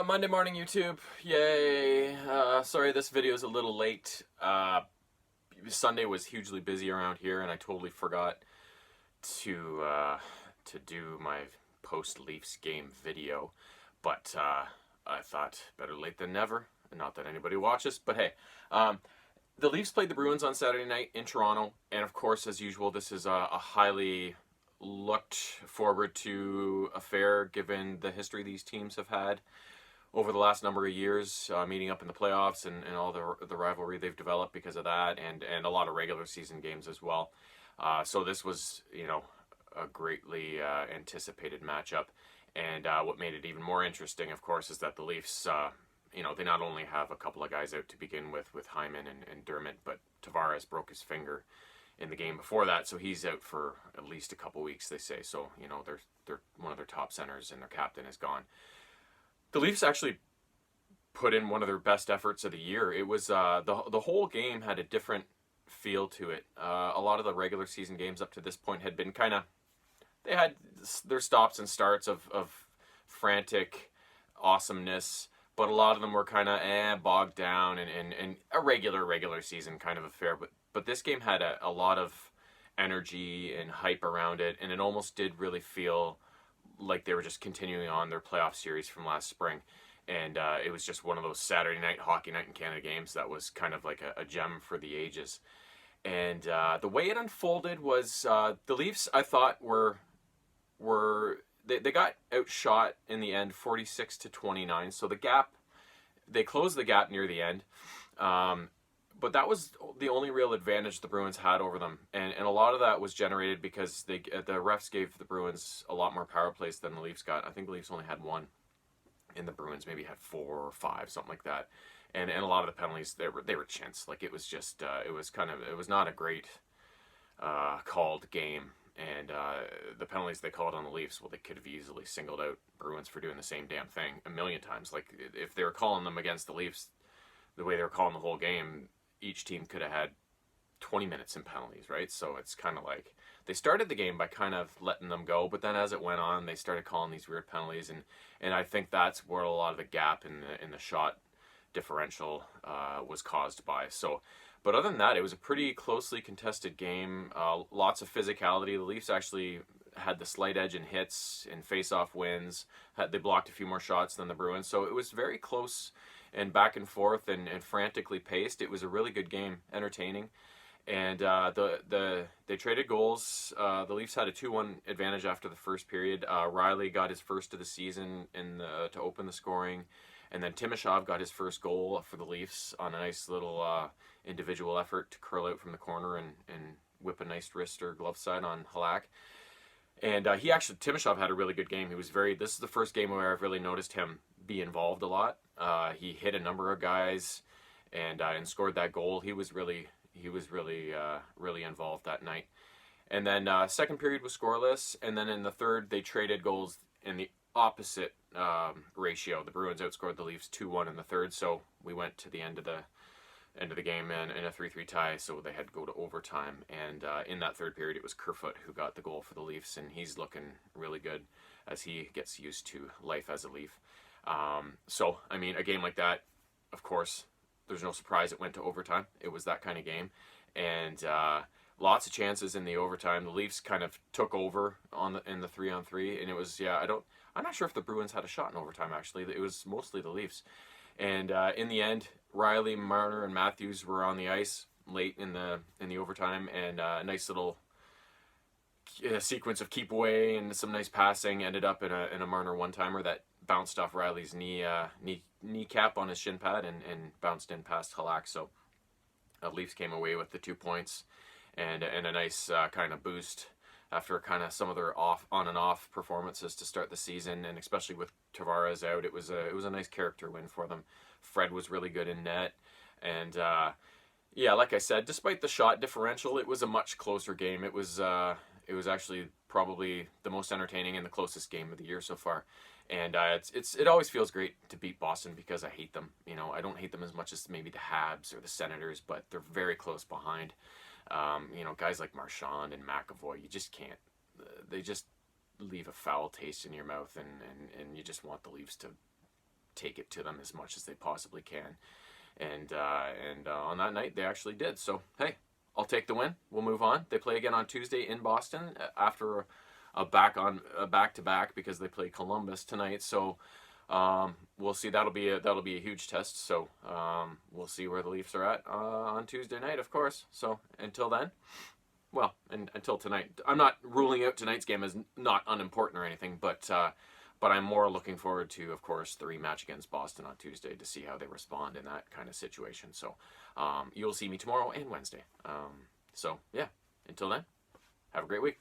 Monday morning YouTube. Yay. Sorry this video is a little late. Sunday was hugely busy around here and I totally forgot to do my post-Leafs game video. But I thought better late than never. Not that anybody watches, but hey. The Leafs played the Bruins on Saturday night in Toronto, and of course, as usual, this is a highly looked forward to affair given the history these teams have had over the last number of years, meeting up in the playoffs and all the rivalry they've developed because of that, and a lot of regular season games as well. So this was, a greatly anticipated matchup. And what made it even more interesting, of course, is that the Leafs, they not only have a couple of guys out to begin with Hyman and Dermott, but Tavares broke his finger in the game before that, so he's out for at least a couple weeks, they say. So, they're one of their top centers and their captain is gone. The Leafs actually put in one of their best efforts of the year. It was the whole game had a different feel to it. A lot of the regular season games up to this point had been they had their stops and starts of frantic awesomeness, but a lot of them were kind of bogged down and a regular season kind of affair. But this game had a lot of energy and hype around it, and it almost did really feel like they were just continuing on their playoff series from last spring. And it was just one of those Saturday night hockey night in Canada games that was kind of like a gem for the ages. And the way it unfolded was the Leafs, I thought, they got outshot in the end 46-29. So they closed the gap near the end. But that was the only real advantage the Bruins had over them. And a lot of that was generated because the refs gave the Bruins a lot more power plays than the Leafs got. I think the Leafs only had one, and the Bruins maybe had 4 or 5, something like that. And a lot of the penalties, they were chintz. Like, it was just, it was not a great called game. And the penalties they called on the Leafs, well, they could have easily singled out Bruins for doing the same damn thing a million times. Like, if they were calling them against the Leafs the way they were calling the whole game, each team could have had 20 minutes in penalties, right? So it's kind of like they started the game by kind of letting them go, but then as it went on, they started calling these weird penalties, and I think that's where a lot of the gap in the shot differential was caused by. So, but other than that, it was a pretty closely contested game. Lots of physicality. The Leafs actually had the slight edge in hits and face-off wins. They blocked a few more shots than the Bruins, so it was very close and back and forth and frantically paced. It was a really good game, entertaining. And they traded goals. The Leafs had a 2-1 advantage after the first period. Riley got his first of the season to open the scoring. And then Timashov got his first goal for the Leafs on a nice little individual effort to curl out from the corner and whip a nice wrist or glove side on Halak. And Timashov had a really good game. This is the first game where I've really noticed him be involved a lot. He hit a number of guys and scored that goal. He was really involved that night. And then second period was scoreless, and then in the third they traded goals in the opposite ratio. The Bruins outscored the Leafs 2-1 in the third, so we went to the end of the game in a 3-3 tie, so they had to go to overtime. And in that third period, it was Kerfoot who got the goal for the Leafs, and he's looking really good as he gets used to life as a Leaf. So, I mean, a game like that, of course, there's no surprise it went to overtime. It was that kind of game. And lots of chances in the overtime. The Leafs kind of took over in the 3-on-3, and it was, I'm not sure if the Bruins had a shot in overtime, actually. It was mostly the Leafs. And in the end, Riley, Marner, and Matthews were on the ice late in the overtime, and a nice little sequence of keep away and some nice passing ended up in a Marner one-timer that bounced off Riley's kneecap on his shin pad and bounced in past Halak. So Leafs came away with the 2 points and a nice kind of boost after kind of some of their on and off performances to start the season, and especially with Tavares out, it was a nice character win for them. Fred was really good in net, and like I said, despite the shot differential, it was a much closer game. It was actually probably the most entertaining and the closest game of the year so far. And it always feels great to beat Boston because I hate them. I don't hate them as much as maybe the Habs or the Senators, but they're very close behind. Guys like Marchand and McAvoy, you just can't. They just leave a foul taste in your mouth, and you just want the Leafs to take it to them as much as they possibly can. And on that night, they actually did. So, hey, I'll take the win. We'll move on. They play again on Tuesday in Boston after a back-to-back because they play Columbus tonight. So we'll see. That'll be a huge test. So we'll see where the Leafs are at on Tuesday night, of course. So until then, well, and until tonight, I'm not ruling out tonight's game as not unimportant or anything, but I'm more looking forward to, of course, the rematch against Boston on Tuesday to see how they respond in that kind of situation. So you'll see me tomorrow and Wednesday. So yeah, until then, have a great week.